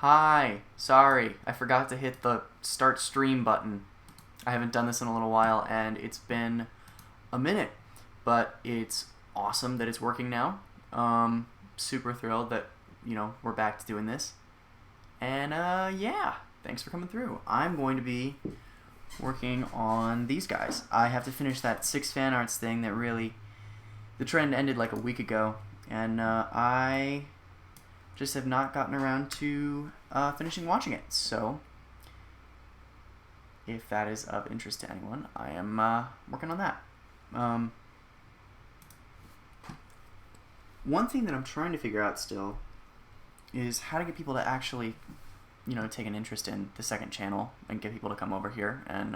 Hi, sorry, I forgot to hit the start stream button. I haven't done this in a little while and it's been a minute, but it's awesome that it's working now. Super thrilled that, we're back to doing this. And yeah, thanks for coming through. I'm going to be working on these guys. I have to finish that 6 fan arts thing that really, the trend ended like a week ago, and I just have not gotten around to finishing watching it. So if that is of interest to anyone, I am working on that. One thing that I'm trying to figure out still is how to get people to actually, take an interest in the second channel and get people to come over here and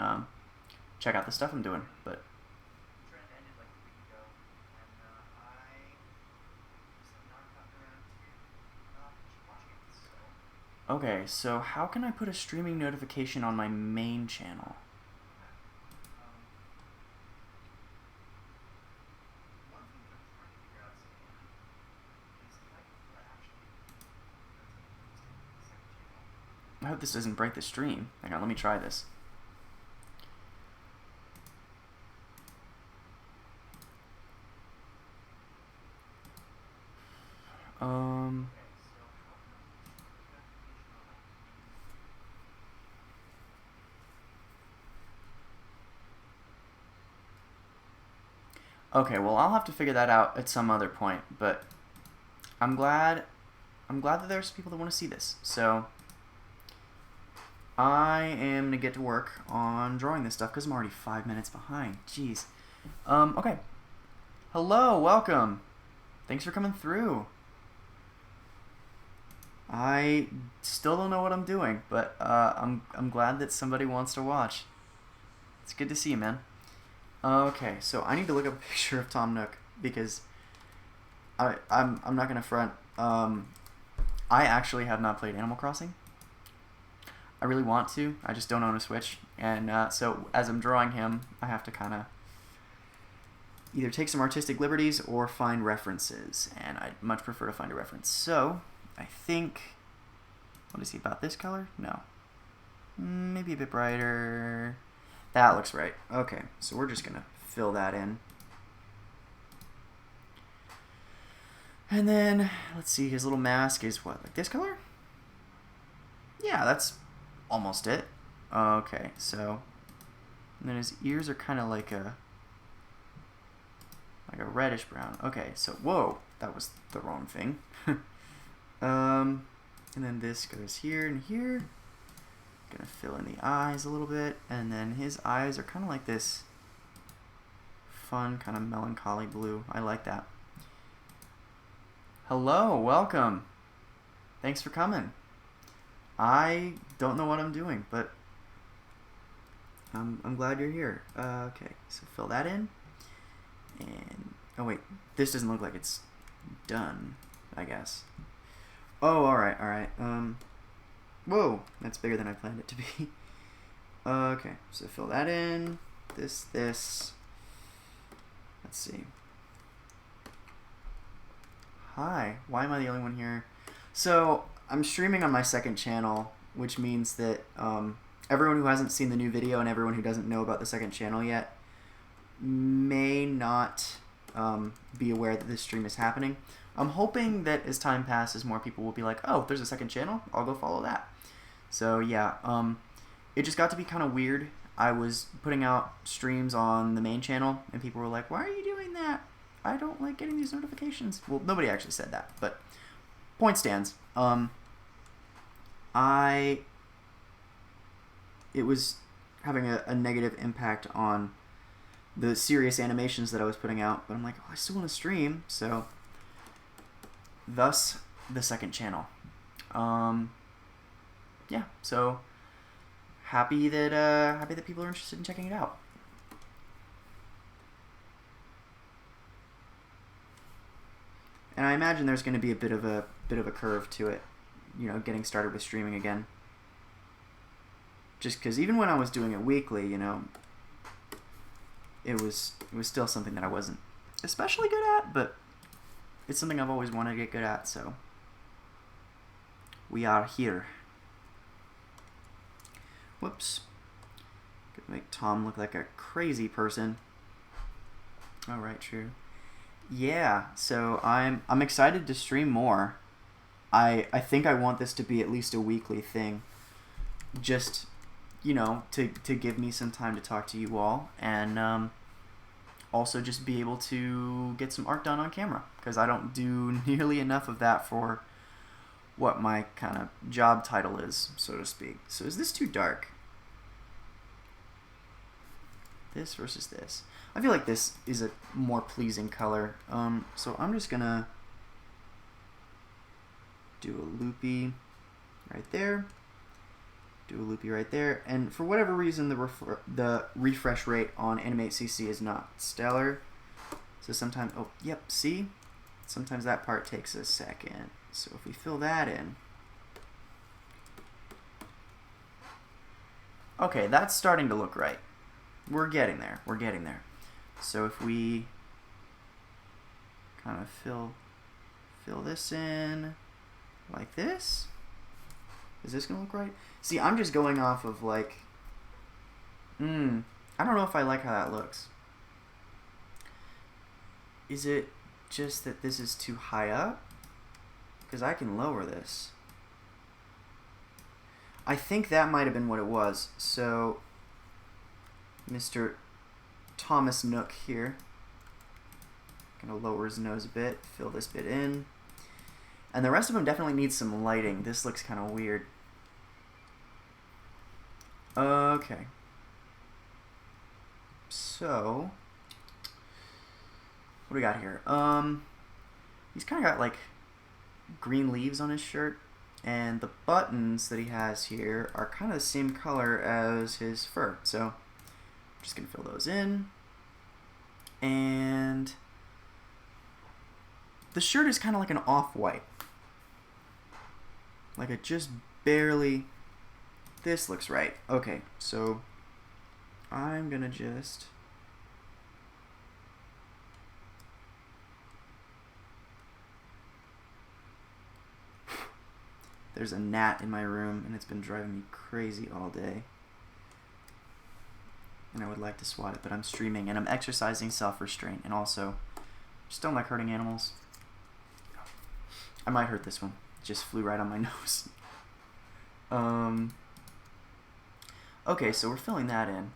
check out the stuff I'm doing. But okay, so how can I put a streaming notification on my main channel? I hope this doesn't break the stream. Hang on, let me try this. Okay, well, I'll have to figure that out at some other point, but I'm glad that there's people that want to see this. So I am going to get to work on drawing this stuff because I'm already 5 minutes behind. Jeez. Okay. Hello, welcome. Thanks for coming through. I still don't know what I'm doing, but I'm glad that somebody wants to watch. It's good to see you, man. Okay, so I need to look up a picture of Tom Nook because I'm not gonna front. I actually have not played Animal Crossing. I really want to. I just don't own a Switch, and so as I'm drawing him, I have to kind of either take some artistic liberties or find references, and I'd much prefer to find a reference. So I think, what is he, about this color? No, maybe a bit brighter. That looks right. Okay, so we're just gonna fill that in. And then, let's see, his little mask is what, like this color? Yeah, that's almost it. Okay, so, and then his ears are kind of like a reddish brown. Okay, so, whoa, that was the wrong thing. And then this goes here and here. Gonna fill in the eyes a little bit, and then his eyes are kind of like this fun, kind of melancholy blue. I like that. Hello, welcome. Thanks for coming. I don't know what I'm doing, but I'm glad you're here. Okay, so fill that in, and oh wait, this doesn't look like it's done, I guess. Oh, all right. Whoa, that's bigger than I planned it to be. Okay, so fill that in. This. Let's see. Hi, why am I the only one here? So, I'm streaming on my second channel, which means that everyone who hasn't seen the new video and everyone who doesn't know about the second channel yet may not be aware that this stream is happening. I'm hoping that as time passes, more people will be like, oh, there's a second channel, I'll go follow that. So yeah, it just got to be kind of weird. I was putting out streams on the main channel, and people were like, why are you doing that? I don't like getting these notifications. Well, nobody actually said that, but point stands. It was having a negative impact on the serious animations that I was putting out, but I'm like, oh, I still want to stream, so thus the second channel. Yeah, so happy that people are interested in checking it out. And I imagine there's going to be a bit of a curve to it, getting started with streaming again. Just because even when I was doing it weekly, it was still something that I wasn't especially good at, but it's something I've always wanted to get good at, so we are here. Whoops. Could make Tom look like a crazy person. All right, true. Yeah, so I'm excited to stream more. I think I want this to be at least a weekly thing. Just, to give me some time to talk to you all, and also just be able to get some art done on camera, because I don't do nearly enough of that for what my kind of job title is, so to speak. So is this too dark? This versus this. I feel like this is a more pleasing color. So I'm just gonna do a loopy right there. Do a loopy right there. And for whatever reason, the refresh rate on Animate.cc is not stellar. So sometimes, oh, yep, see? Sometimes that part takes a second. So if we fill that in. Okay, that's starting to look right. We're getting there. We're getting there. So if we kind of fill this in like this, is this gonna look right? See, I'm just going off of like, I don't know if I like how that looks. Is it just that this is too high up? Because I can lower this. I think that might have been what it was. So Mr. Thomas Nook here. Gonna lower his nose a bit, fill this bit in. And the rest of them definitely need some lighting. This looks kind of weird. Okay. So, what do we got here? He's kind of got like green leaves on his shirt. And the buttons that he has here are kind of the same color as his fur. So, I'm just going to fill those in. And the shirt is kind of like an off-white. Like it just barely... This looks right. Okay, so I'm going to just... There's a gnat in my room, and it's been driving me crazy all day. And I would like to swat it, but I'm streaming, and I'm exercising self-restraint, and also, just don't like hurting animals. I might hurt this one. It just flew right on my nose. Okay, so we're filling that in.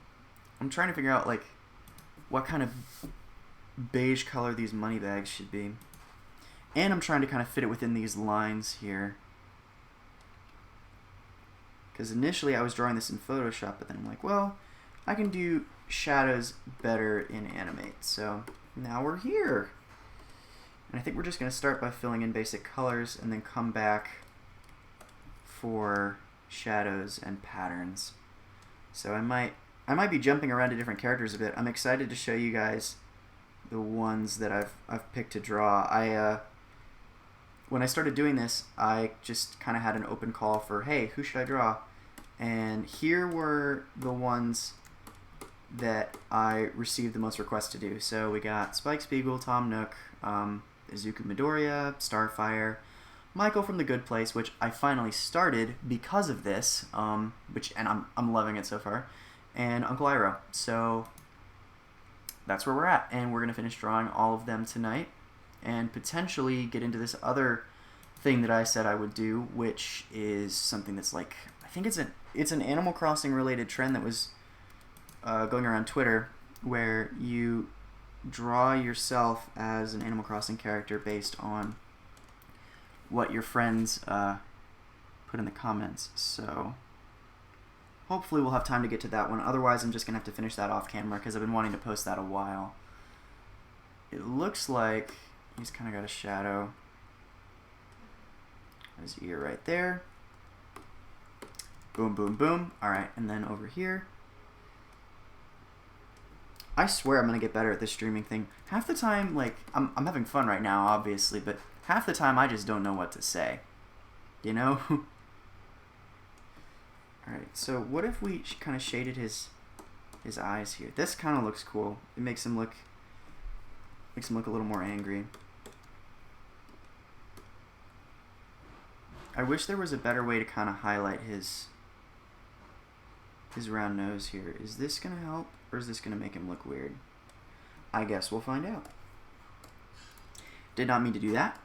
I'm trying to figure out, like, what kind of beige color these money bags should be. And I'm trying to kind of fit it within these lines here. Because initially I was drawing this in Photoshop, but then I'm like, well, I can do shadows better in Animate. So now we're here. And I think we're just going to start by filling in basic colors and then come back for shadows and patterns. So I might be jumping around to different characters a bit. I'm excited to show you guys the ones that I've picked to draw. When I started doing this, I just kind of had an open call for, hey, who should I draw? And here were the ones that I received the most requests to do. So we got Spike Spiegel, Tom Nook, Izuku Midoriya, Starfire, Michael from The Good Place, which I finally started because of this, and I'm loving it so far, and Uncle Iroh. So that's where we're at, and we're going to finish drawing all of them tonight, and potentially get into this other thing that I said I would do, which is something that's like, I think it's an Animal Crossing related trend that was going around Twitter, where you draw yourself as an Animal Crossing character based on what your friends put in the comments. So hopefully we'll have time to get to that one. Otherwise, I'm just going to have to finish that off camera because I've been wanting to post that a while. It looks like he's kind of got a shadow. His ear right there. Boom, boom, boom. Alright, and then over here. I swear I'm going to get better at this streaming thing. Half the time, like, I'm having fun right now, obviously, but half the time I just don't know what to say. You know? Alright, so what if we kind of shaded his eyes here? This kind of looks cool. It makes him look a little more angry. I wish there was a better way to kind of highlight his his round nose here. Is this going to help, or is this going to make him look weird? I guess we'll find out. Did not mean to do that.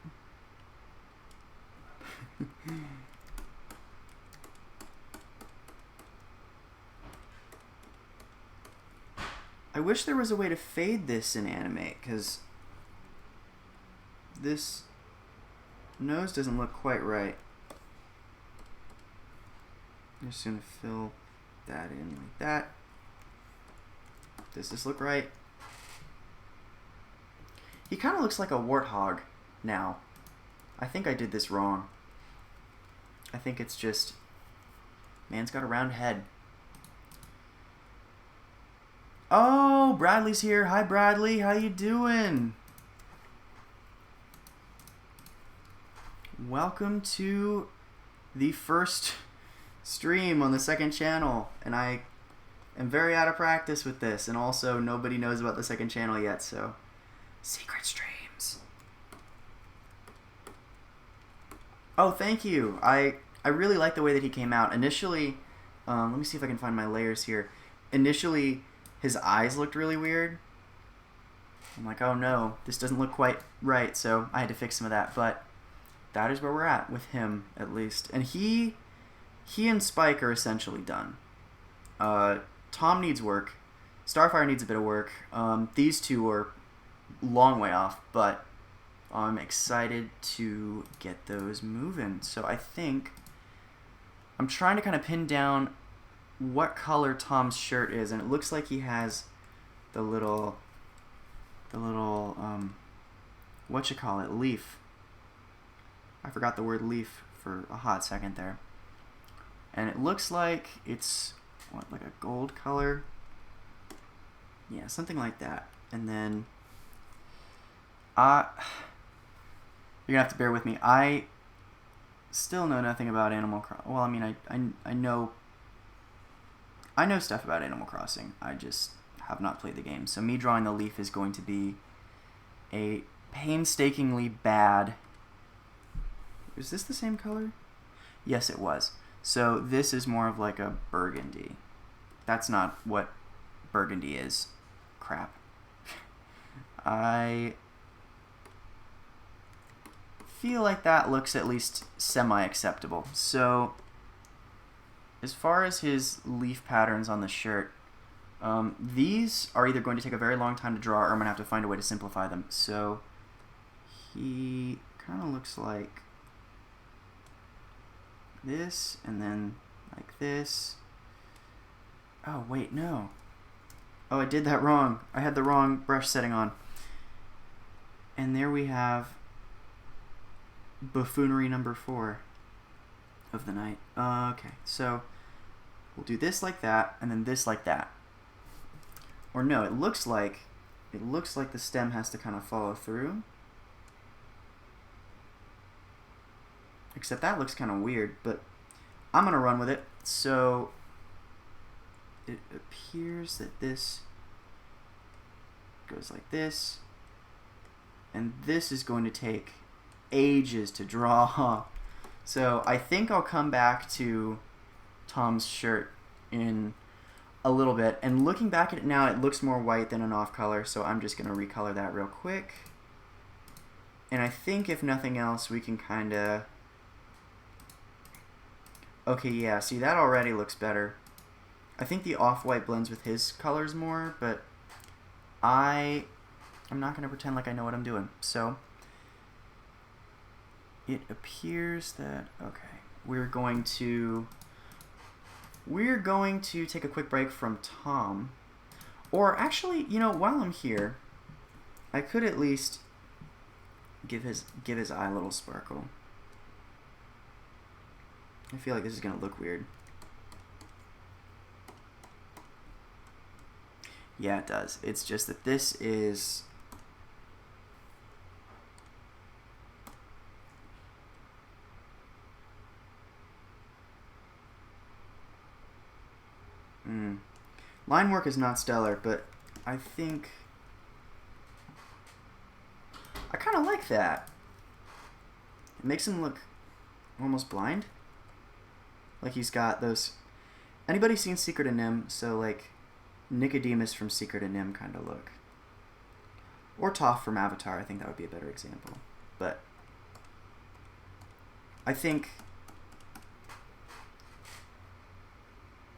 I wish there was a way to fade this in animate, because this nose doesn't look quite right. I'm just going to fill that in like that. Does this look right? He kind of looks like a warthog now. I think I did this wrong. I think it's just, man's got a round head. Oh, Bradley's here. Hi, Bradley. How you doing? Welcome to the first stream on the second channel. And I am very out of practice with this. And also, nobody knows about the second channel yet, so secret streams. Oh, thank you. I really like the way that he came out. Initially, let me see if I can find my layers here. Initially, his eyes looked really weird. I'm like, oh no, this doesn't look quite right, so I had to fix some of that. But that is where we're at with him, at least. And he and Spike are essentially done. Tom needs work. Starfire needs a bit of work. These two are long way off, but I'm excited to get those moving. So I think I'm trying to kind of pin down what color Tom's shirt is, and it looks like he has the little whatchamacallit, leaf. I forgot the word leaf for a hot second there. And it looks like it's what, like a gold color? Yeah, something like that. And then you're gonna have to bear with me. I still know nothing about Animal Crossing. Well, I mean, I know stuff about Animal Crossing. I just have not played the game. So me drawing the leaf is going to be a painstakingly bad. Is this the same color? Yes, it was. So this is more of like a burgundy. That's not what burgundy is. Crap. I feel like that looks at least semi-acceptable. So as far as his leaf patterns on the shirt, these are either going to take a very long time to draw, or I'm going to have to find a way to simplify them. So he kind of looks like this, and then like this. Oh, wait, no. Oh, I did that wrong. I had the wrong brush setting on. And there we have buffoonery number 4 of the night. Okay, so we'll do this like that, and then this like that. Or no, it looks like the stem has to kind of follow through. Except that looks kind of weird, but I'm gonna run with it. So it appears that this goes like this, and this is going to take ages to draw. So I think I'll come back to Tom's shirt in a little bit, and looking back at it now, it looks more white than an off color, so I'm just going to recolor that real quick. And I think if nothing else, we can kind of... Okay, yeah, see, that already looks better. I think the off-white blends with his colors more, but I'm not going to pretend like I know what I'm doing. So it appears that, okay, we're going to take a quick break from Tom. Or actually, you know, while I'm here, I could at least give his eye a little sparkle. I feel like this is going to look weird. Yeah, it does. It's just that this is... Line work is not stellar, but I think... I kind of like that. It makes him look almost blind. Like he's got those... Anybody seen Secret of Nim? So like Nicodemus from Secret of Nim kind of look. Or Toph from Avatar. I think that would be a better example. But I think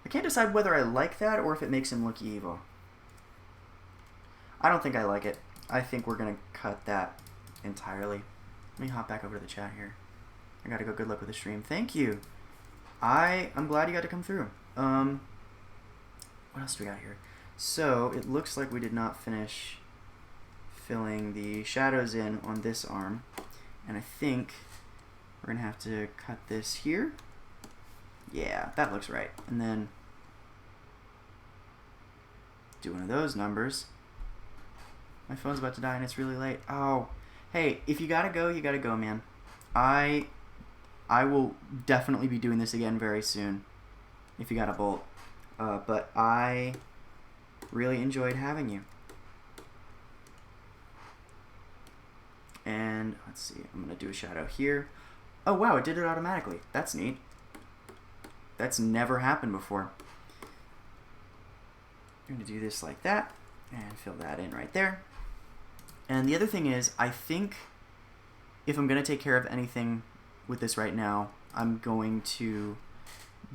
I can't decide whether I like that or if it makes him look evil. I don't think I like it. I think we're going to cut that entirely. Let me hop back over to the chat here. I got to go. Good luck with the stream. Thank you. I'm glad you got to come through. What else do we got here? So, it looks like we did not finish filling the shadows in on this arm. And I think we're going to have to cut this here. Yeah, that looks right. And then do one of those numbers. My phone's about to die and it's really late. Oh, hey, if you gotta go, man. I will definitely be doing this again very soon. If you got a bolt. But I really enjoyed having you. And let's see, I'm gonna do a shadow here. Oh wow, it did it automatically. That's neat. That's never happened before. I'm going to do this like that and fill that in right there. And the other thing is, I think if I'm going to take care of anything with this right now, I'm going to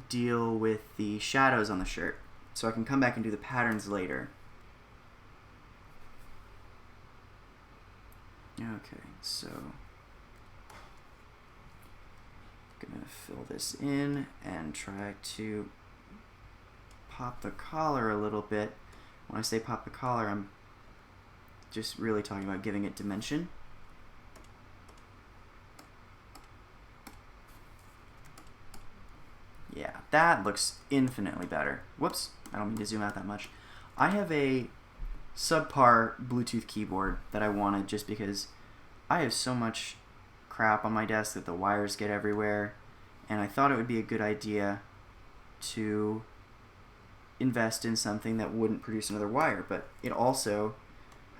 deal with the shadows on the shirt. So I can come back and do the patterns later. Okay, so I'm going to fill this in and try to pop the collar a little bit. When I say pop the collar, I'm just really talking about giving it dimension. Yeah, that looks infinitely better. Whoops, I don't mean to zoom out that much. I have a subpar Bluetooth keyboard that I wanted just because I have so much crap on my desk that the wires get everywhere, and I thought it would be a good idea to invest in something that wouldn't produce another wire, but it also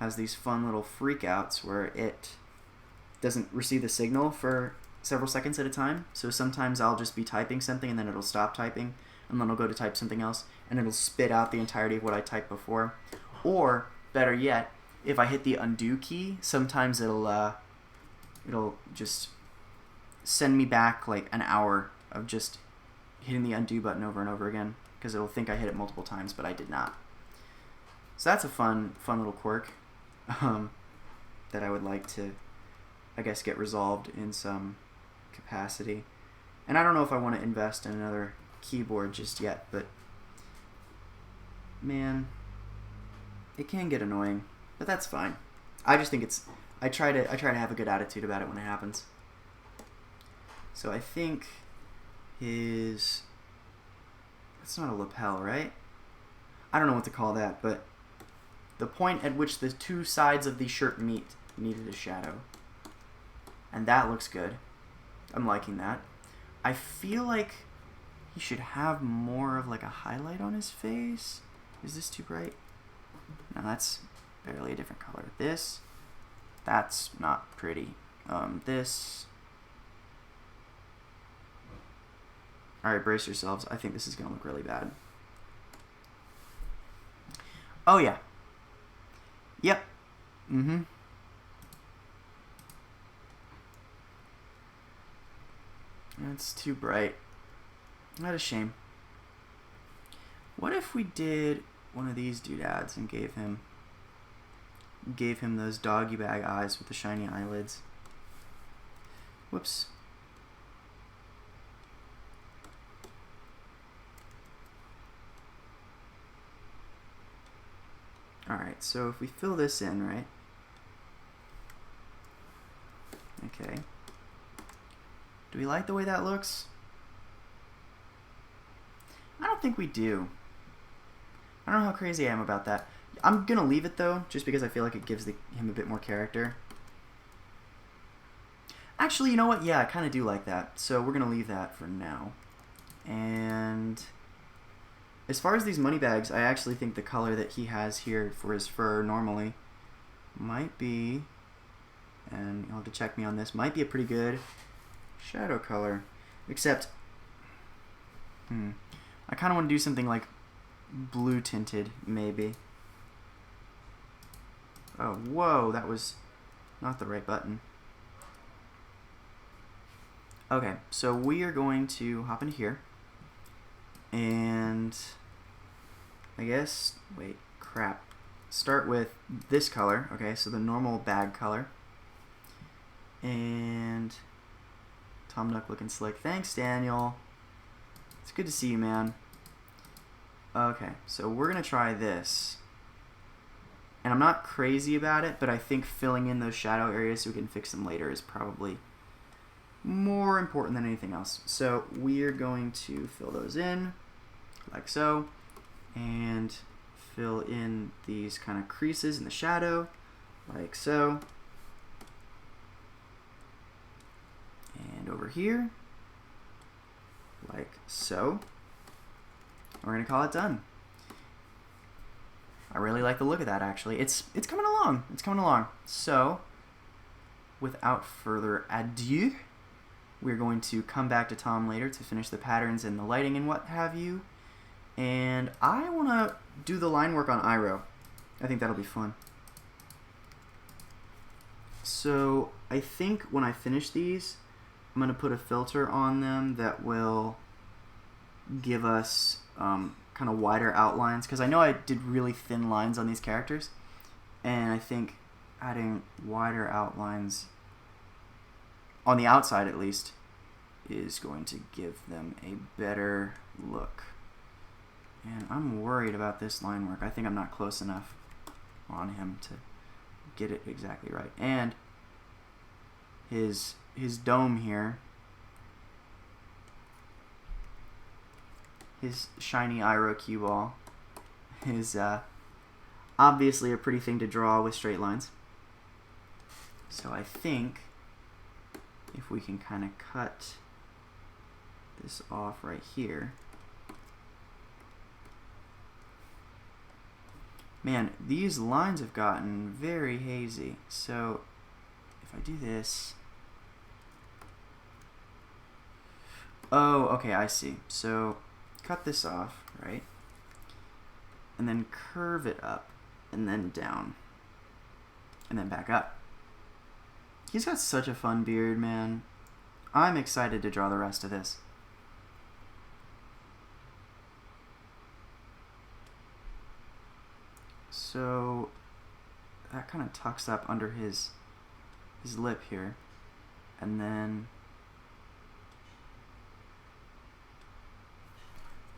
has these fun little freakouts where it doesn't receive the signal for several seconds at a time. So sometimes I'll just be typing something and then it'll stop typing, and then I'll go to type something else and it'll spit out the entirety of what I typed before. Or better yet, if I hit the undo key, sometimes it'll just send me back like an hour of just hitting the undo button over and over again, because it'll think I hit it multiple times, but I did not. So that's a fun little quirk that I would like to, I guess, get resolved in some capacity. And I don't know if I want to invest in another keyboard just yet, but man, it can get annoying, but that's fine. I just think I try to have a good attitude about it when it happens. So I think it's not a lapel, right? I don't know what to call that, but the point at which the two sides of the shirt meet needed a shadow. And that looks good. I'm liking that. I feel like he should have more of like a highlight on his face. Is this too bright? No, that's barely a different color. That's not pretty. This. Alright, brace yourselves. I think this is going to look really bad. Oh, yeah. Yep. Mm-hmm. That's too bright. Not a shame. What if we did one of these doodads and gave him those doggy bag eyes with the shiny eyelids? Whoops. Alright, so if we fill this in, right? Okay. Do we like the way that looks? I don't think we do. I don't know how crazy I am about that. I'm going to leave it, though, just because I feel like it gives him a bit more character. Actually, you know what? Yeah, I kind of do like that. So we're going to leave that for now. And as far as these money bags, I actually think the color that he has here for his fur normally might be, and you'll have to check me on this, might be a pretty good shadow color. Except, I kind of want to do something like blue tinted, maybe. Oh, whoa, that was not the right button. Okay, so we are going to hop into here. And I guess, wait, crap. Start with this color, okay, so the normal bag color. And Tom Nook looking slick. Thanks, Daniel. It's good to see you, man. Okay, so we're going to try this. And I'm not crazy about it, but I think filling in those shadow areas so we can fix them later is probably more important than anything else. So we're going to fill those in, like so, and fill in these kind of creases in the shadow, like so. And over here, like so. We're going to call it done. I really like the look of that, actually. It's coming along. It's coming along. So, without further ado, we're going to come back to Tom later to finish the patterns and the lighting and what have you. And I want to do the line work on Iroh. I think that'll be fun. So, I think when I finish these, I'm going to put a filter on them that will give us kind of wider outlines, because I know I did really thin lines on these characters, and I think adding wider outlines on the outside at least is going to give them a better look. And I'm worried about this line work. I think I'm not close enough on him to get it exactly right. And his dome here, his shiny Iroh cue ball, is obviously a pretty thing to draw with straight lines. So I think if we can kind of cut this off right here. Man, these lines have gotten very hazy. So if I do this... Oh, okay, I see. So cut this off, right? And then curve it up, and then down, and then back up. He's got such a fun beard, man. I'm excited to draw the rest of this. So that kind of tucks up under his lip here, and then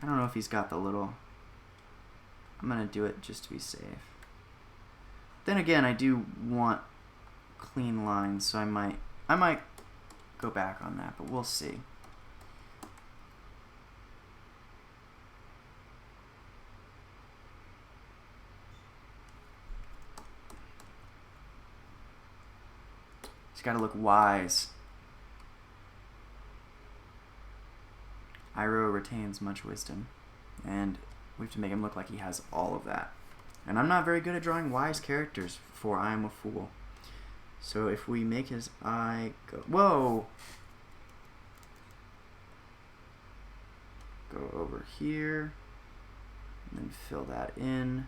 I don't know if he's got the little... I'm gonna do it just to be safe. Then again, I do want clean lines, so I might go back on that, but we'll see. He's got to look wise. Iroh retains much wisdom, and we have to make him look like he has all of that. And I'm not very good at drawing wise characters, for I am a fool. So if we make his eye go... Whoa! Go over here, and then fill that in.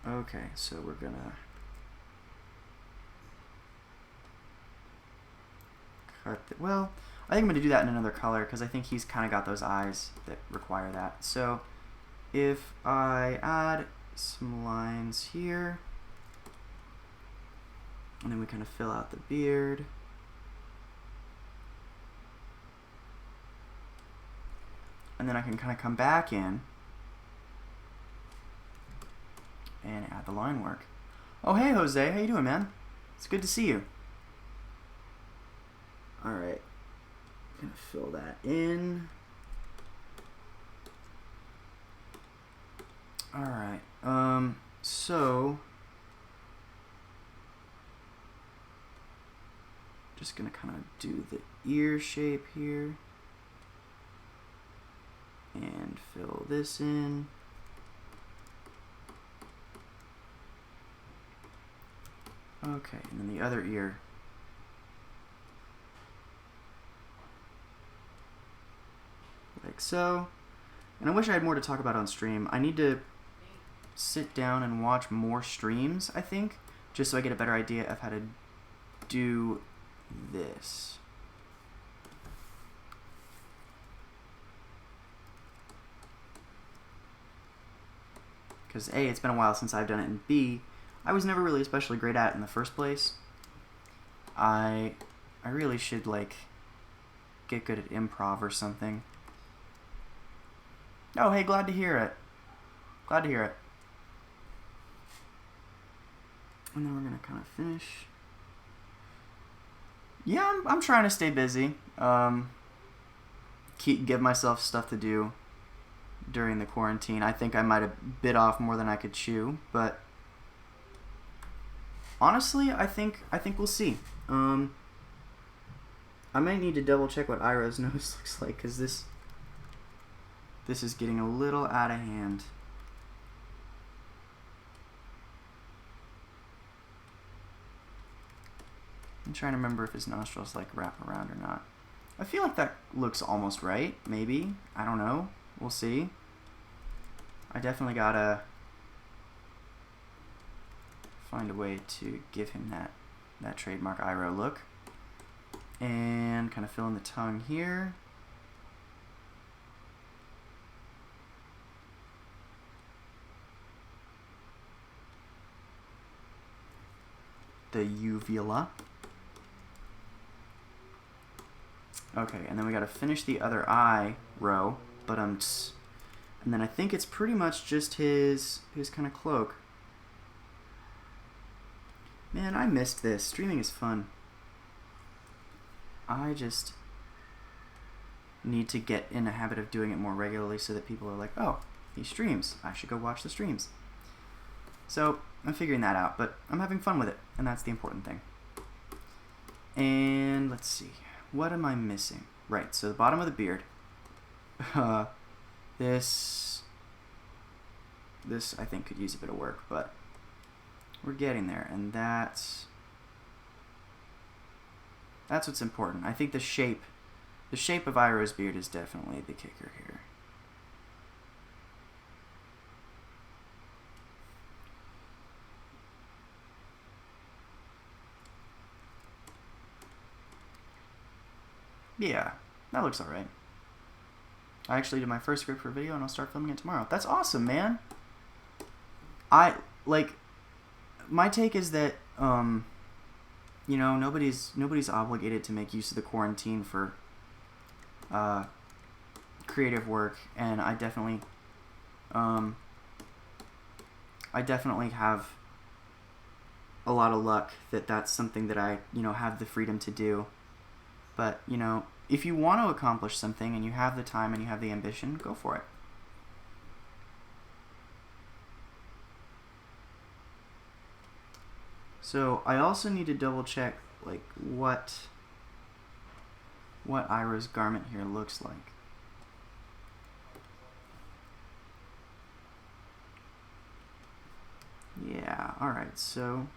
Okay, so we're gonna cut well, I think I'm gonna do that in another color because I think he's kind of got those eyes that require that. So if I add some lines here, and then we kind of fill out the beard. And then I can kind of come back in and add the line work. Oh, hey, Jose. How you doing, man? It's good to see you. All right. Gonna fill that in. All right. So just gonna kind of do the ear shape here and fill this in. Okay, and then the other ear. like so. And I wish I had more to talk about on stream. I need to sit down and watch more streams, I think, just so I get a better idea of how to do this. Because A, it's been a while since I've done it, and B, I was never really especially great at it in the first place. I really should, like, get good at improv or something. Oh, hey, glad to hear it. Glad to hear it. And then we're going to kind of finish. Yeah, I'm trying to stay busy. Give myself stuff to do during the quarantine. I think I might have bit off more than I could chew, but honestly, I think we'll see. I might need to double check what Iroh's nose looks like, because this is getting a little out of hand. I'm trying to remember if his nostrils like wrap around or not. I feel like that looks almost right, maybe. I don't know. We'll see. I definitely gotta find a way to give him that trademark Iroh look. And kind of fill in the tongue here. The uvula. Okay, and then we gotta finish the other eye row, but and then I think it's pretty much just his kind of cloak. Man, I missed this. Streaming is fun. I just need to get in a habit of doing it more regularly so that people are like, oh, he streams. I should go watch the streams. So I'm figuring that out, but I'm having fun with it, and that's the important thing. And let's see. What am I missing? Right, so the bottom of the beard. This I think could use a bit of work, but we're getting there, and that's what's important. I think the shape of Iroh's beard is definitely the kicker here. Yeah, that looks alright. I actually did my first script for a video, and I'll start filming it tomorrow. That's awesome, man. My take is that, you know, nobody's obligated to make use of the quarantine for creative work, and I definitely have a lot of luck that that's something that I, you know, have the freedom to do. But, you know, if you want to accomplish something and you have the time and you have the ambition, go for it. So I also need to double check like what Iroh's garment here looks like. Yeah, alright, so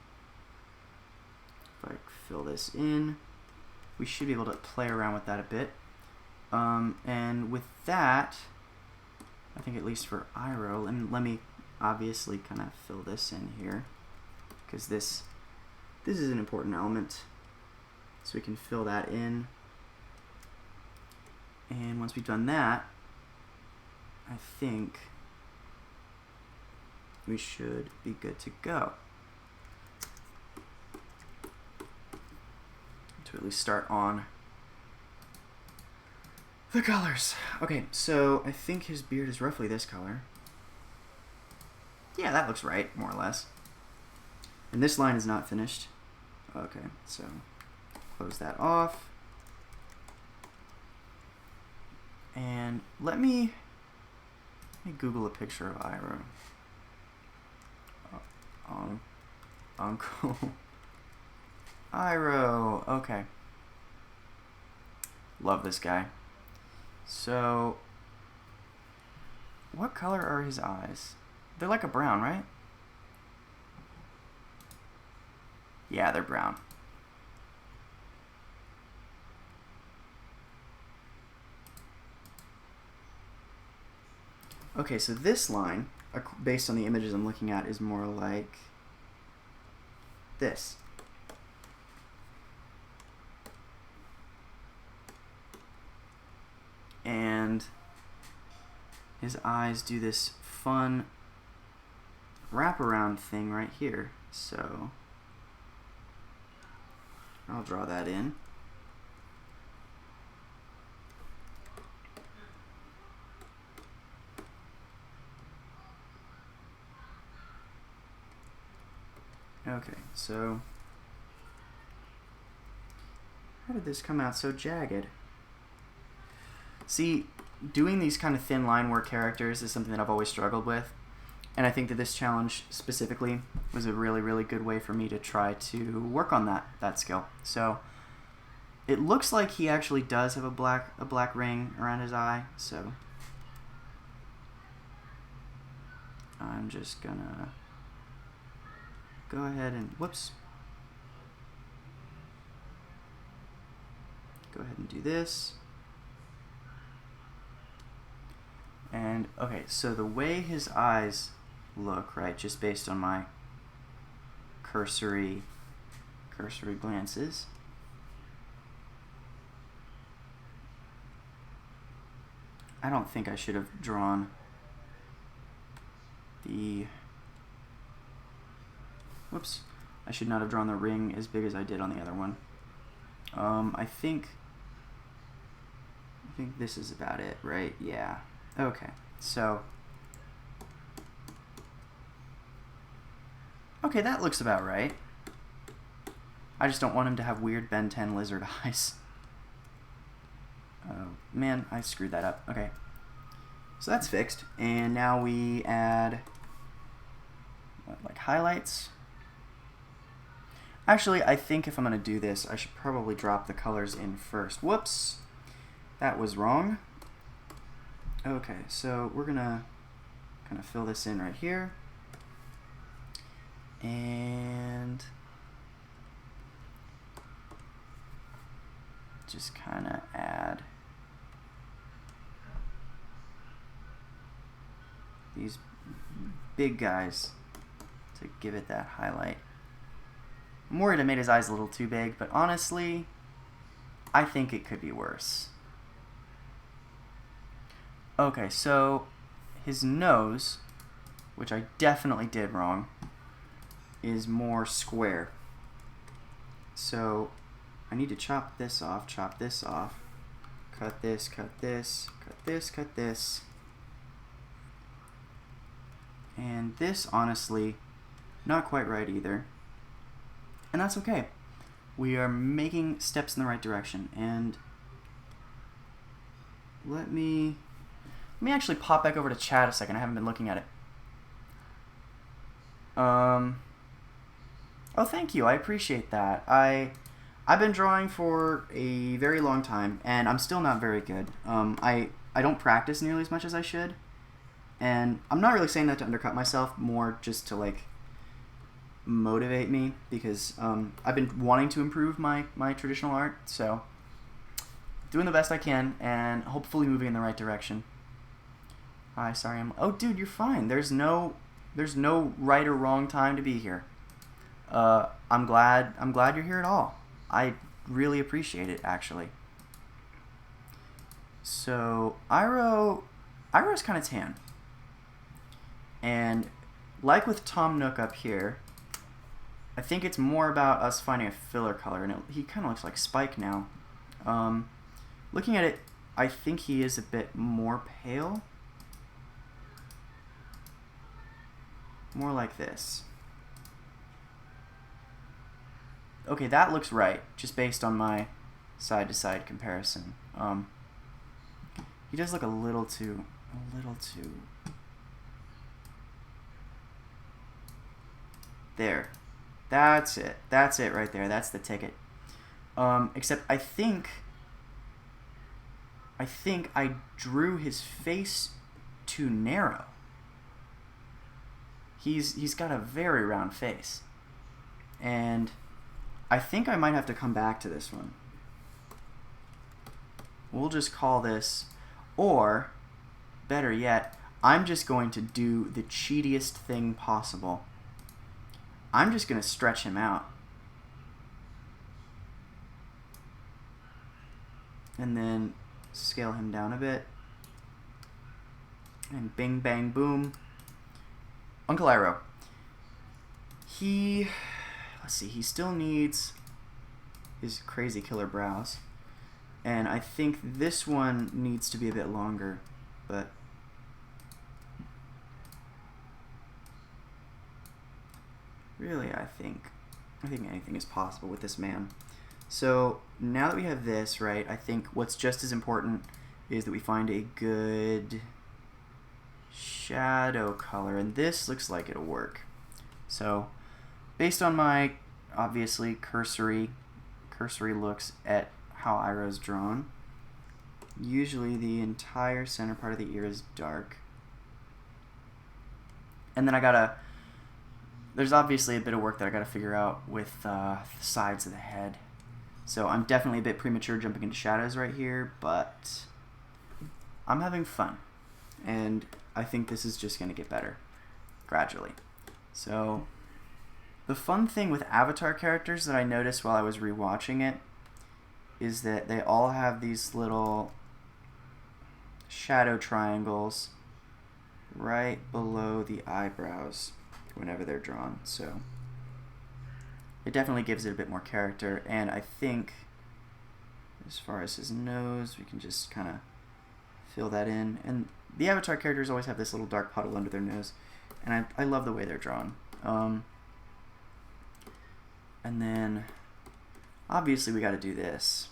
if I fill this in, we should be able to play around with that a bit. And with that, I think at least for Iroh, and let me obviously kind of fill this in here, because this is an important element. So we can fill that in. And once we've done that, I think we should be good to go. To at least start on the colors. Okay, so I think his beard is roughly this color. Yeah, that looks right, more or less. And this line is not finished. Okay, so close that off. And let me Google a picture of Iroh. Uncle Iroh. Okay. Love this guy. So, what color are his eyes? They're like a brown, right? Yeah, they're brown. Okay, so this line, based on the images I'm looking at, is more like this. And his eyes do this fun wraparound thing right here. So I'll draw that in. Okay, so how did this come out so jagged? See, doing these kind of thin line work characters is something that I've always struggled with, and I think that this challenge specifically was a really, really good way for me to try to work on that skill. So it looks like he actually does have a black ring around his eye, so I'm just gonna go ahead and whoops. Go ahead and do this. And okay, so the way his eyes look, right, just based on my cursory glances, I don't think I should have drawn the whoops, I should not have drawn the ring as big as I did on the other one. I think this is about it, right? Yeah. Okay, so okay, that looks about right. I just don't want him to have weird Ben 10 lizard eyes. Oh man, I screwed that up. Okay, so that's fixed, and now we add what, like highlights. Actually, I think if I'm gonna do this, I should probably drop the colors in first. Whoops, that was wrong. Okay, so we're gonna kind of fill this in right here, and just kind of add these big guys to give it that highlight. I'm worried I made his eyes a little too big, but honestly, I think it could be worse. Okay, so his nose, which I definitely did wrong, is more square. So I need to chop this off, cut this, cut this, cut this, cut this. And this, honestly, not quite right either. And that's okay. We are making steps in the right direction. And let me actually pop back over to chat a second. I haven't been looking at it. Oh, thank you. I appreciate that. I've been drawing for a very long time, and I'm still not very good. I don't practice nearly as much as I should. And I'm not really saying that to undercut myself, more just to like motivate me, because I've been wanting to improve my traditional art, so doing the best I can and hopefully moving in the right direction. Hi, sorry, oh dude, you're fine. There's no right or wrong time to be here. I'm glad you're here at all. I really appreciate it, actually. So Iroh's kind of tan. And like with Tom Nook up here, I think it's more about us finding a filler color, and he kind of looks like Spike now. Looking at it, I think he is a bit more pale. More like this. Okay, that looks right, just based on my side-to-side comparison. He does look a little too... There. That's it. That's it right there. That's the ticket. Except I think I drew his face too narrow. He's got a very round face. And I think I might have to come back to this one. We'll just call this, or better yet, I'm just going to do the cheatiest thing possible. I'm just going to stretch him out. And then scale him down a bit. And bing, bang, boom. Uncle Iroh. Let's see, he still needs his crazy killer brows. And I think this one needs to be a bit longer, but really I think anything is possible with this man. So now that we have this, right, I think what's just as important is that we find a good shadow color, and this looks like it'll work. So based on my obviously cursory looks at how Iroh's drawn, usually the entire center part of the ear is dark. And then there's obviously a bit of work that I gotta figure out with the sides of the head. So I'm definitely a bit premature jumping into shadows right here, but I'm having fun. And I think this is just gonna get better gradually. So the fun thing with Avatar characters that I noticed while I was rewatching it is that they all have these little shadow triangles right below the eyebrows whenever they're drawn. So it definitely gives it a bit more character, and I think as far as his nose, we can just kind of fill that in. And the Avatar characters always have this little dark puddle under their nose, and I love the way they're drawn. And then obviously we got to do this.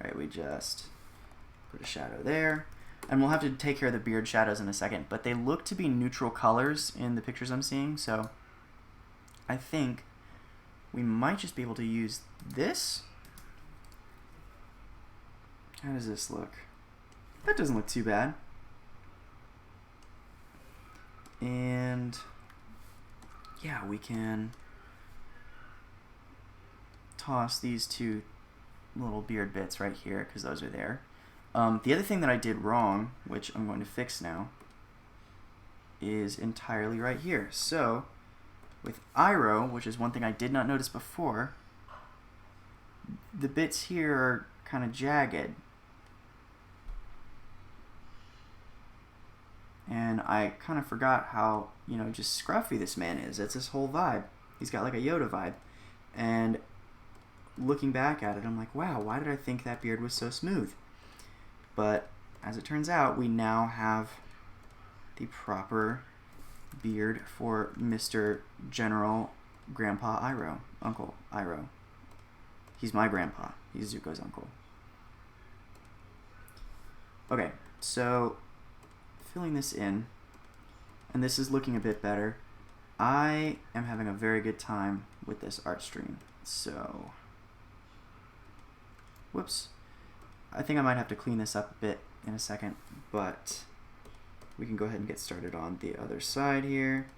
All right, we just put a shadow there. And we'll have to take care of the beard shadows in a second, but they look to be neutral colors in the pictures I'm seeing, so I think we might just be able to use this. How does this look? That doesn't look too bad. And yeah, we can toss these two little beard bits right here because those are there. The other thing that I did wrong, which I'm going to fix now, is entirely right here. So with Iroh, which is one thing I did not notice before, the bits here are kind of jagged. And I kind of forgot how, just scruffy this man is. That's his whole vibe. He's got like a Yoda vibe. And looking back at it, I'm like, wow, why did I think that beard was so smooth? But as it turns out, we now have the proper beard for Mr. General Grandpa Iroh, Uncle Iroh. He's my grandpa. He's Zuko's uncle. Okay, so filling this in, and this is looking a bit better. I am having a very good time with this art stream. So, whoops. I think I might have to clean this up a bit in a second, but we can go ahead and get started on the other side here.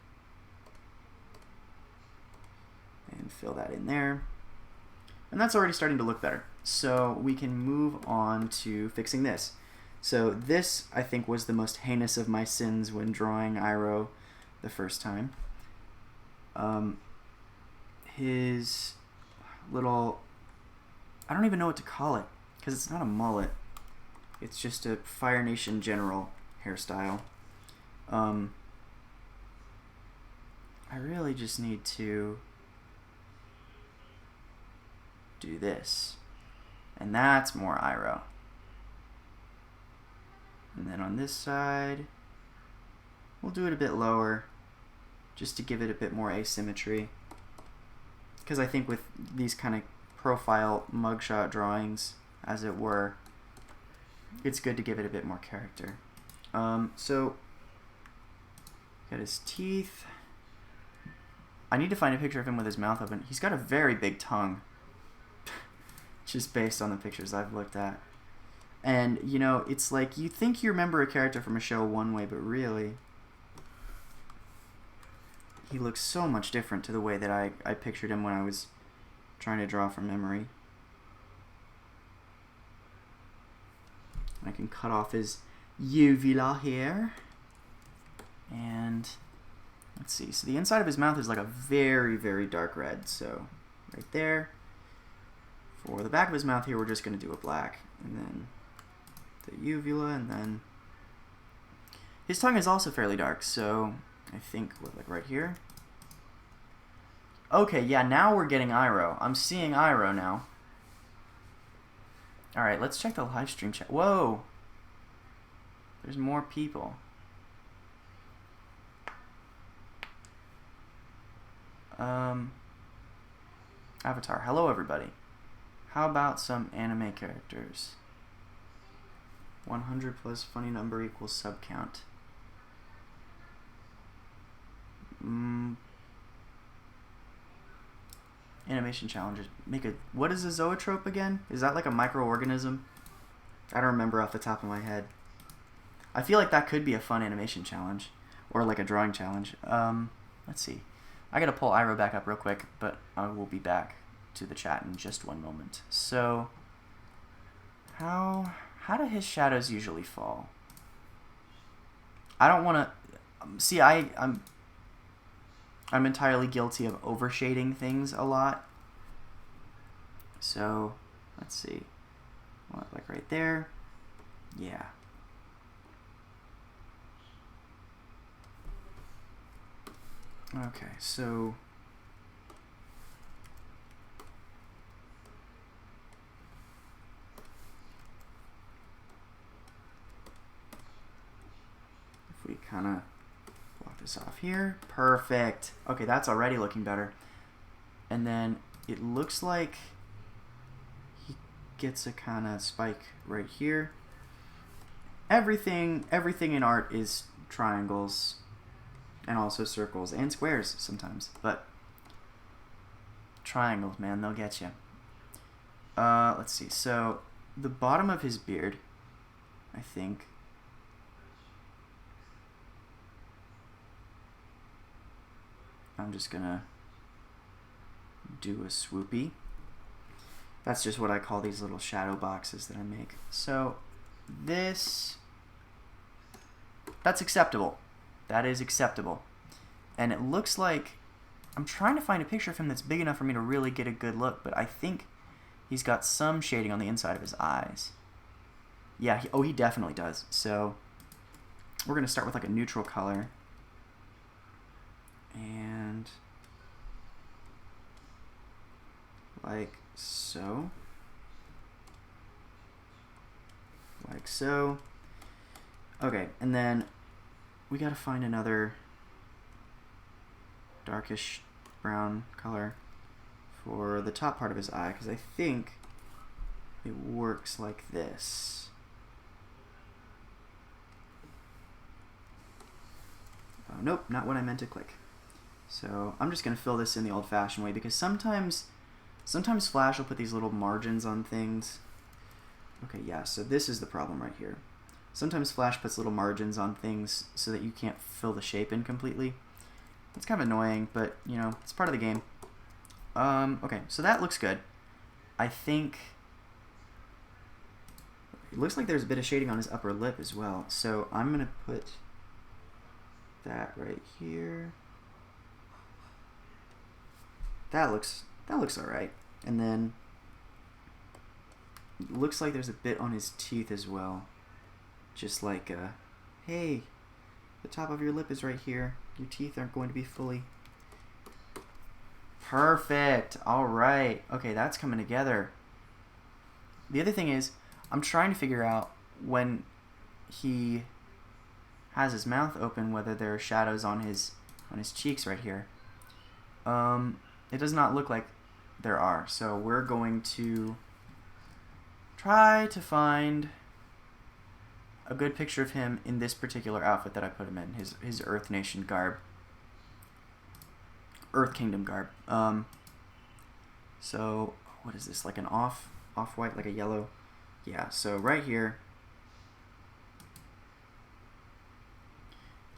And fill that in there. And that's already starting to look better. So we can move on to fixing this. So this, I think, was the most heinous of my sins when drawing Iroh the first time. His little, I don't even know what to call it, because it's not a mullet. It's just a Fire Nation General hairstyle. I really just need to do this. And that's more Iroh. And then on this side, we'll do it a bit lower, just to give it a bit more asymmetry. Because I think with these kind of profile mugshot drawings, as it were, it's good to give it a bit more character. So, got his teeth. I need to find a picture of him with his mouth open. He's got a very big tongue, just based on the pictures I've looked at. And, it's like you think you remember a character from a show one way, but really, he looks so much different to the way that I pictured him when I was trying to draw from memory. I can cut off his uvula here. And let's see. So the inside of his mouth is like a very, very dark red. So right there. For the back of his mouth here, we're just going to do a black. And then the uvula, and then his tongue is also fairly dark. So I think like right here. Okay, yeah, now we're getting Iroh. I'm seeing Iroh now. Alright, let's check the live stream chat. Whoa! There's more people. Avatar. Hello, everybody. How about some anime characters? 100 plus funny number equals sub count. Animation challenges. What is a zoetrope again? Is that like a microorganism? I don't remember off the top of my head. I feel like that could be a fun animation challenge. Or like a drawing challenge. Let's see. I gotta pull Iroh back up real quick, but I will be back to the chat in just one moment. So, how do his shadows usually fall? I don't want to... See, I'm entirely guilty of overshading things a lot. So, let's see. What, like right there? Yeah. Okay, so... if we kind of block this off here. Perfect. Okay, that's already looking better. And then it looks like he gets a kind of spike right here. Everything in art is triangles and also circles and squares sometimes, but triangles, man, they'll get you. Let's see. So the bottom of his beard, I think, I'm just gonna do a swoopy. That's just what I call these little shadow boxes that I make. So that's acceptable. That is acceptable. And it looks like, I'm trying to find a picture of him that's big enough for me to really get a good look, but I think he's got some shading on the inside of his eyes. Yeah, he definitely does. So we're going to start with like a neutral color. And like so. Like so. Okay, and then we gotta find another darkish brown color for the top part of his eye, because I think it works like this. Oh, nope, not what I meant to click. So I'm just gonna fill this in the old-fashioned way, because sometimes Flash will put these little margins on things. Okay, yeah, so this is the problem right here. Sometimes Flash puts little margins on things so that you can't fill the shape in completely. It's kind of annoying, but, you know, it's part of the game. Okay, so that looks good. I think... it looks like there's a bit of shading on his upper lip as well. So I'm going to put that right here. That looks alright. And then it looks like there's a bit on his teeth as well. Just like, hey, the top of your lip is right here. Your teeth aren't going to be fully... Perfect. All right. Okay, that's coming together. The other thing is, I'm trying to figure out when he has his mouth open whether there are shadows on his cheeks right here. It does not look like there are, so we're going to try to find a good picture of him in this particular outfit that I put him in, his Earth Nation garb. Earth Kingdom garb. So, what is this, like an off-white, like a yellow? Yeah, so right here.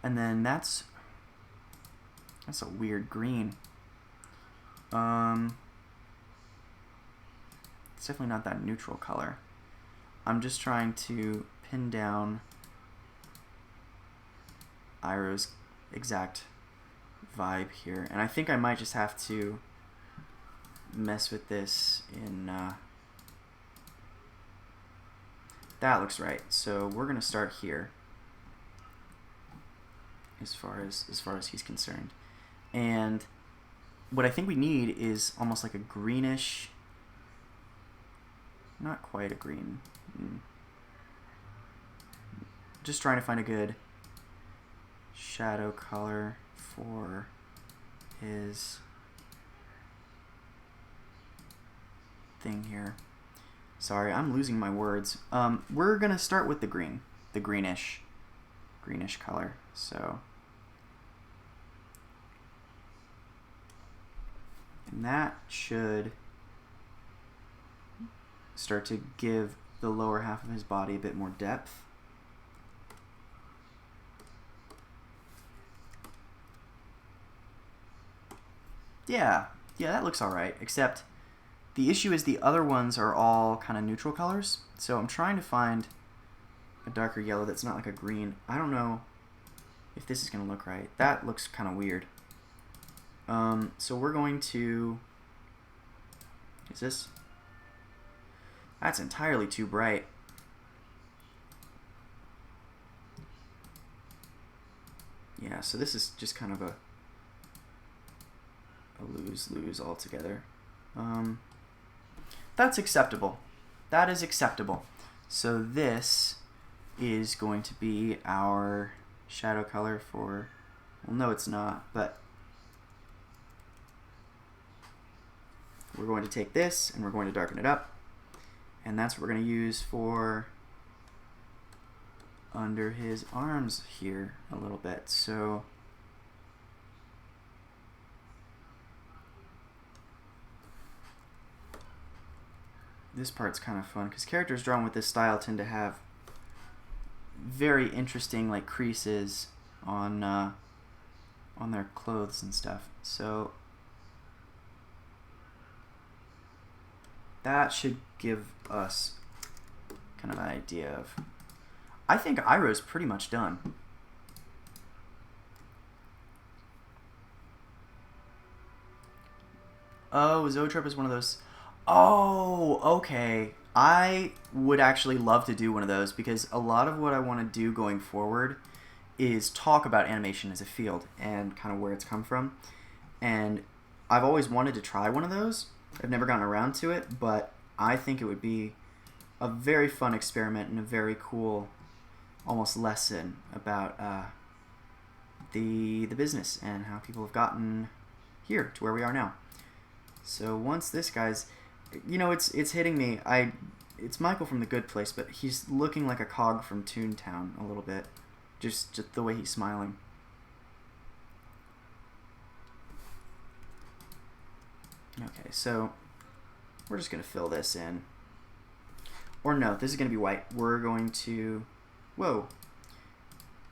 And then that's a weird green. It's definitely not that neutral color. I'm just trying to pin down Iroh's exact vibe here. And I think I might just have to mess with this in... that looks right. So we're going to start here as far as he's concerned. And what I think we need is almost like a greenish... not quite a green. Just trying to find a good shadow color for his thing here. Sorry, I'm losing my words. We're gonna start with the green, the greenish color. So, and that should start to give the lower half of his body a bit more depth. Yeah, that looks alright, except the issue is the other ones are all kind of neutral colors, so I'm trying to find a darker yellow that's not like a green. I don't know if this is going to look right. That looks kind of weird. So we're going to... is this... that's entirely too bright. Yeah, so this is just kind of a lose-lose altogether. That's acceptable. That is acceptable. So this is going to be our shadow color for... well, no, it's not, but we're going to take this and we're going to darken it up. And that's what we're going to use for under his arms here a little bit. So this part's kind of fun because characters drawn with this style tend to have very interesting like creases on their clothes and stuff. So that should give us kind of an idea of... I think Iroh's pretty much done. Oh, Zoetrope is one of those... oh, okay. I would actually love to do one of those because a lot of what I want to do going forward is talk about animation as a field and kind of where it's come from. And I've always wanted to try one of those. I've never gotten around to it, but I think it would be a very fun experiment and a very cool almost lesson about the business and how people have gotten here to where we are now. So once this guy's... you know, it's hitting me. It's Michael from The Good Place, but he's looking like a cog from Toontown a little bit. Just the way he's smiling. Okay, so we're just going to fill this in. Or no, this is going to be white. We're going to... whoa.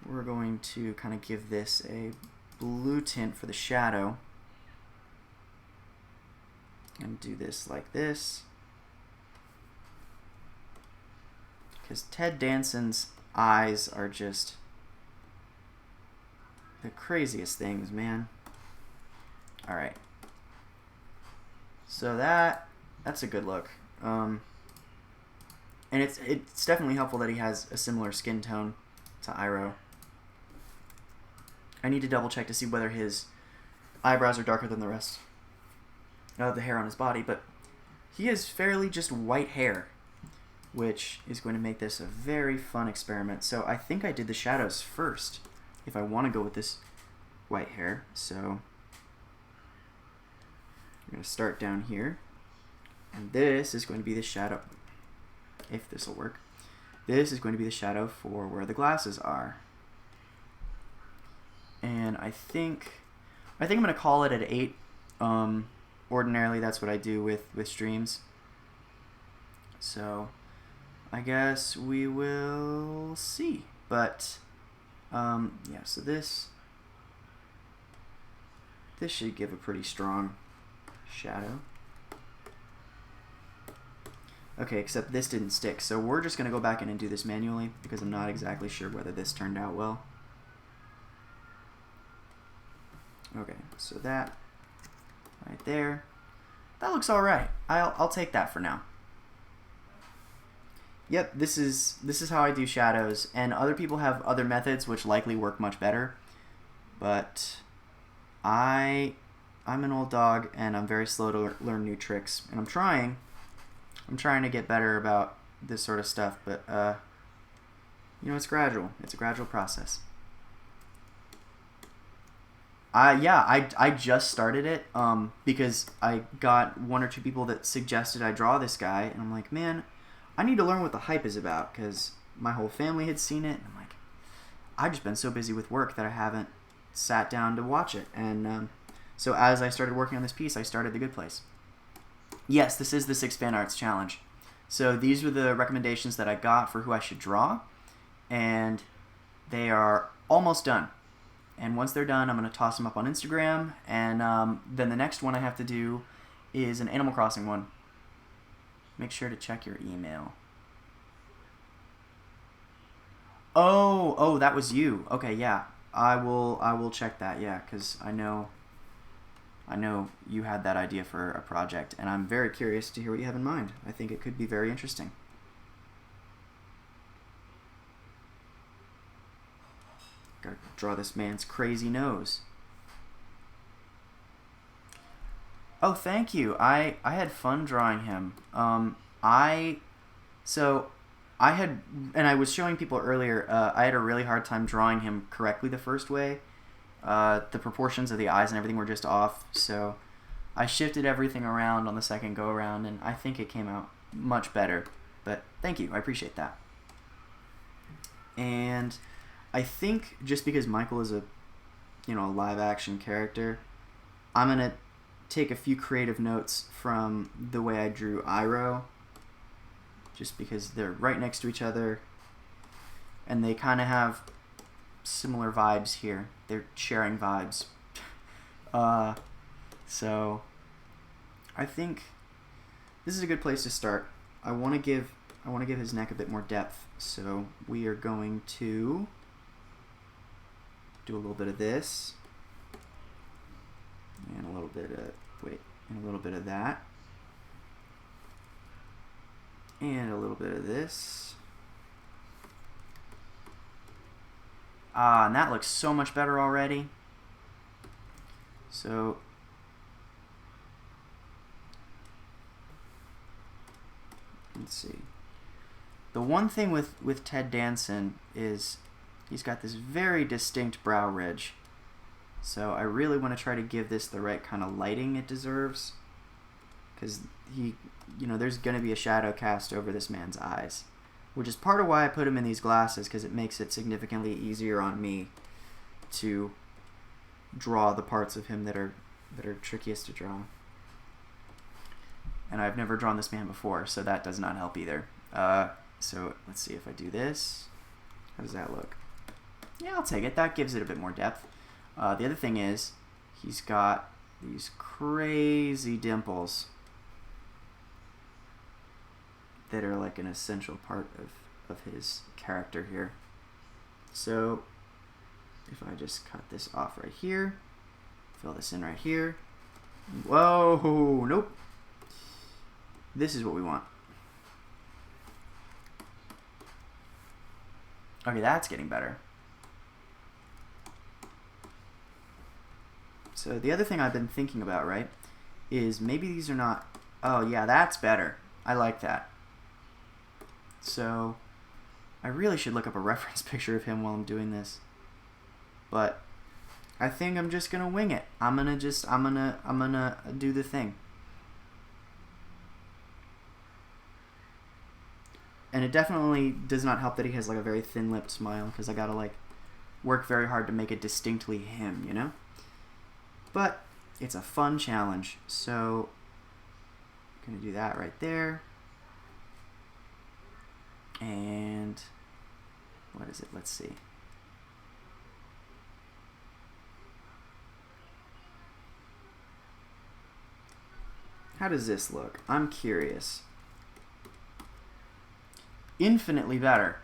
We're going to kind of give this a blue tint for the shadow. And do this like this. Because Ted Danson's eyes are just the craziest things, man. Alright. So that's a good look. And it's definitely helpful that he has a similar skin tone to Iroh. I need to double check to see whether his eyebrows are darker than the rest of the hair on his body, but he has fairly just white hair, which is going to make this a very fun experiment. So I think I did the shadows first if I want to go with this white hair. So I'm going to start down here, and this is going to be the shadow, if this will work. This is going to be the shadow for where the glasses are. And I think I'm going to call it at 8. Ordinarily, that's what I do with streams. So I guess we will see. But yeah, so this should give a pretty strong shadow. Okay, except this didn't stick. So we're just going to go back in and do this manually because I'm not exactly sure whether this turned out well. Okay, so that right there. That looks all right. I'll take that for now. Yep, this is how I do shadows, and other people have other methods which likely work much better. But I'm an old dog, and I'm very slow to learn new tricks, and I'm trying to get better about this sort of stuff, but you know, it's gradual. It's a gradual process. I just started it because I got one or two people that suggested I draw this guy, and I'm like, man, I need to learn what the hype is about, because my whole family had seen it, and I'm like, I've just been so busy with work that I haven't sat down to watch it. And so as I started working on this piece, I started The Good Place. Yes, this is the 6 Fan Arts Challenge. So these were the recommendations that I got for who I should draw, and they are almost done. And once they're done, I'm going to toss them up on Instagram, and then the next one I have to do is an Animal Crossing one. Make sure to check your email. Oh, that was you. Okay, yeah. I will check that, yeah, because I know you had that idea for a project, and I'm very curious to hear what you have in mind. I think it could be very interesting. Gotta draw this man's crazy nose. Oh, thank you. I had fun drawing him. I had, and I was showing people earlier, I had a really hard time drawing him correctly the first way. The proportions of the eyes and everything were just off, so I shifted everything around on the second go around, and I think it came out much better. But thank you, I appreciate that. And I think just because Michael is a live action character, I'm gonna take a few creative notes from the way I drew Iroh, just because they're right next to each other, and they kind of have similar vibes here. They're sharing vibes. So I think this is a good place to start. I want to give his neck a bit more depth, so we are going to do a little bit of this, and a little bit of that, and a little bit of this. And that looks so much better already. So let's see. The one thing with Ted Danson is he's got this very distinct brow ridge. So I really want to try to give this the right kind of lighting it deserves, because there's going to be a shadow cast over this man's eyes, which is part of why I put him in these glasses, because it makes it significantly easier on me to draw the parts of him that are trickiest to draw. And I've never drawn this man before, so that does not help either. So let's see if I do this. How does that look? Yeah, I'll take it. That gives it a bit more depth. The other thing is he's got these crazy dimples that are like an essential part of his character here. So if I just cut this off right here, fill this in right here. Whoa, nope. This is what we want. Okay, that's getting better. So the other thing I've been thinking about, right, is maybe these are not... Oh, yeah, that's better. I like that. So I really should look up a reference picture of him while I'm doing this. But I think I'm just gonna wing it. I'm gonna do the thing. And it definitely does not help that he has like a very thin-lipped smile, because I gotta like work very hard to make it distinctly him, you know? But it's a fun challenge, so I'm gonna do that right there. And what is it? Let's see. How does this look? I'm curious. Infinitely better.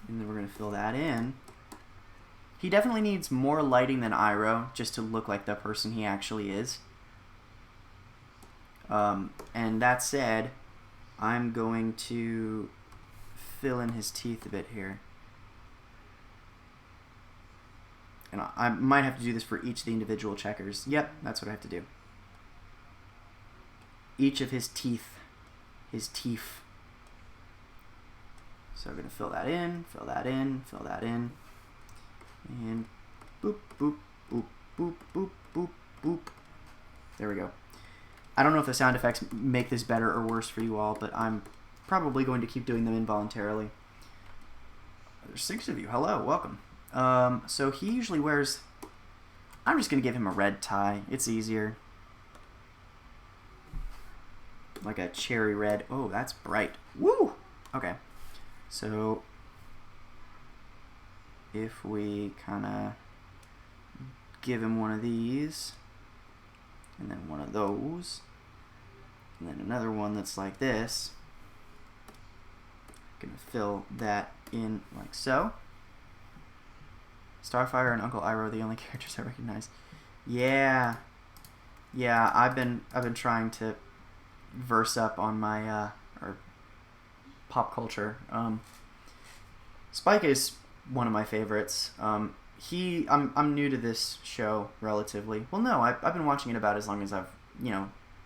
And then we're going to fill that in. He definitely needs more lighting than Iroh just to look like the person he actually is. And that said, I'm going to fill in his teeth a bit here. And I might have to do this for each of the individual checkers. Yep, that's what I have to do. Each of his teeth. His teeth. So we're going to fill that in, fill that in, fill that in. And boop, boop, boop, boop, boop, boop, boop. There we go. I don't know if the sound effects make this better or worse for you all, but I'm probably going to keep doing them involuntarily. There's 6 of you. Hello, welcome. So he usually wears... I'm just going to give him a red tie. It's easier. Like a cherry red. Oh, that's bright. Woo! Okay. So if we kind of give him one of these, and then one of those, and then another one that's like this, gonna fill that in like so. Starfire and Uncle Iroh are the only characters I recognize. Yeah, I've been trying to verse up on my or pop culture. Spike is one of my favorites. I'm new to this show relatively. Well, no, I've been watching it about as long as I've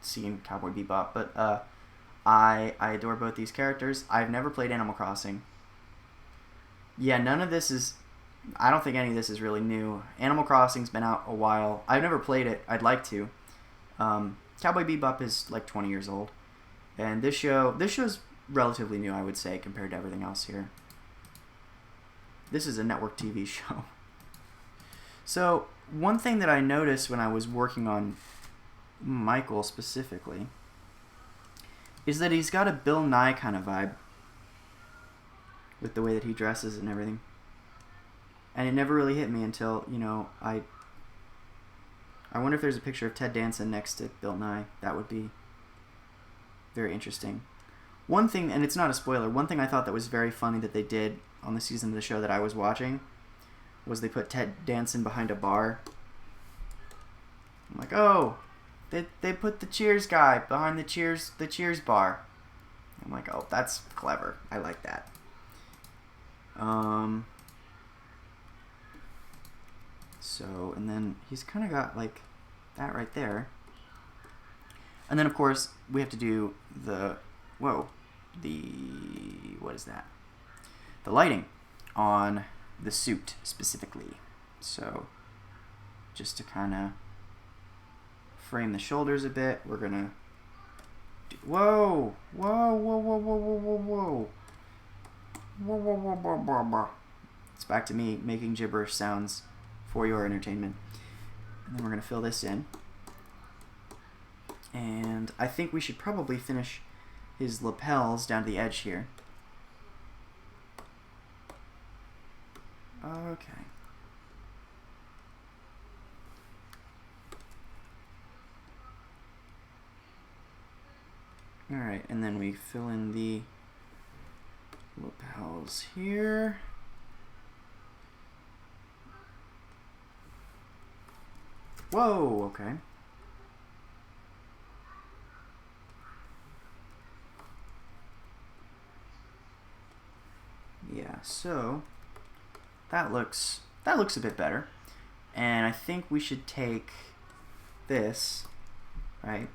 seen Cowboy Bebop. But I adore both these characters. I've never played Animal Crossing. Yeah, none of this is. I don't think any of this is really new. Animal Crossing's been out a while. I've never played it. I'd like to. Cowboy Bebop is like 20 years old, and this show's relatively new, I would say, compared to everything else here. This is a network TV show. So one thing that I noticed when I was working on Michael specifically is that he's got a Bill Nye kind of vibe with the way that he dresses and everything. And it never really hit me until, I wonder if there's a picture of Ted Danson next to Bill Nye. That would be very interesting. One thing, and it's not a spoiler, one thing I thought that was very funny that they did on the season of the show that I was watching was they put Ted Danson behind a bar. I'm like, oh, they put the Cheers guy behind the Cheers bar. I'm like, oh, that's clever. I like that. So, and then he's kind of got like that right there. And then, of course, we have to do what is that? The lighting on the suit specifically. So, just to kind of frame the shoulders a bit, we're going to do, whoa. It's back to me making gibberish sounds for your entertainment. And then we're going to fill this in. And I think we should probably finish his lapels down to the edge here. Okay. Alright, and then we fill in the lapels here. Whoa, okay. Yeah, so that looks a bit better. And I think we should take this, right,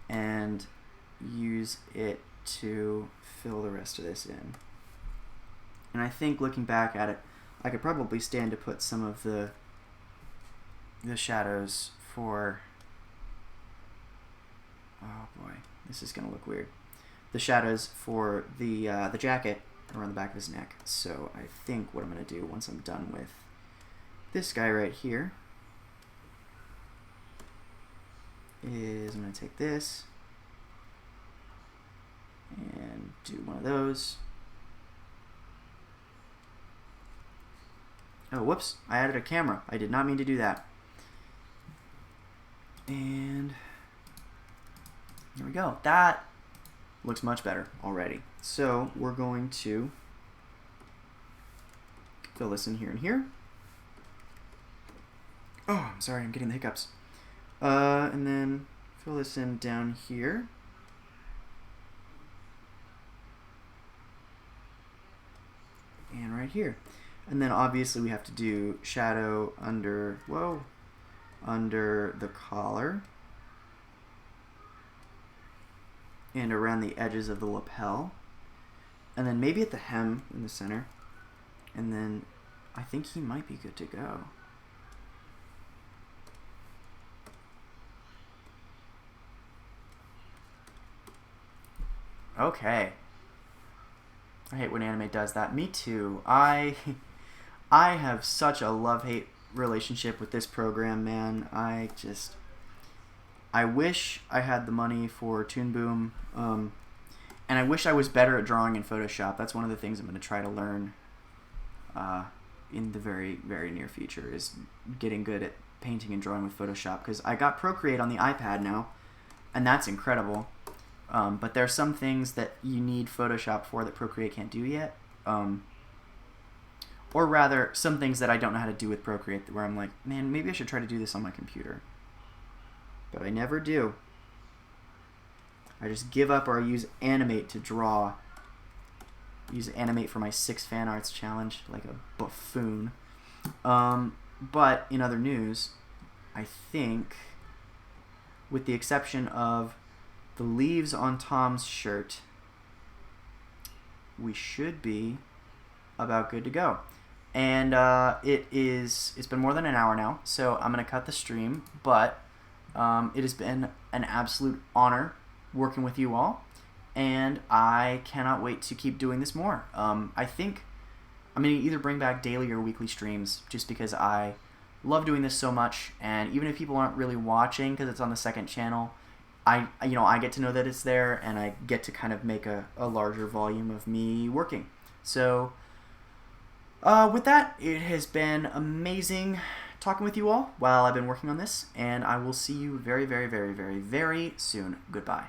and use it to fill the rest of this in. And I think looking back at it, I could probably stand to put some of the shadows for, oh boy, this is gonna look weird. The shadows for the jacket around the back of his neck. So I think what I'm gonna do once I'm done with this guy right here is I'm gonna take this and do one of those. Oh, whoops, I added a camera. I did not mean to do that. And there we go. That looks much better already. So we're going to fill this in here and here. Oh, I'm sorry, I'm getting the hiccups. And then fill this in down here. And right here. And then obviously we have to do shadow under, under the collar. And around the edges of the lapel. And then maybe at the hem in the center. And then I think he might be good to go. Okay. I hate when anime does that. Me too. I have such a love-hate relationship with this program, man. I wish I had the money for Toon Boom, and I wish I was better at drawing in Photoshop. That's one of the things I'm going to try to learn in the very, very near future, is getting good at painting and drawing with Photoshop, because I got Procreate on the iPad now, and that's incredible. But there are some things that you need Photoshop for that Procreate can't do yet. Or rather, some things that I don't know how to do with Procreate where I'm like, man, maybe I should try to do this on my computer. But I never do. I just give up, or I use Animate to draw. Use Animate for my 6 fan arts challenge like a buffoon. But in other news, I think, with the exception of the leaves on Tom's shirt, we should be about good to go. And it's been more than an hour now, so I'm going to cut the stream, but it has been an absolute honor working with you all, and I cannot wait to keep doing this more. I think I'm going to either bring back daily or weekly streams, just because I love doing this so much, and even if people aren't really watching because it's on the second channel, I get to know that it's there, and I get to kind of make a larger volume of me working. So with that, it has been amazing talking with you all while I've been working on this, and I will see you very, very, very, very, very soon. Goodbye.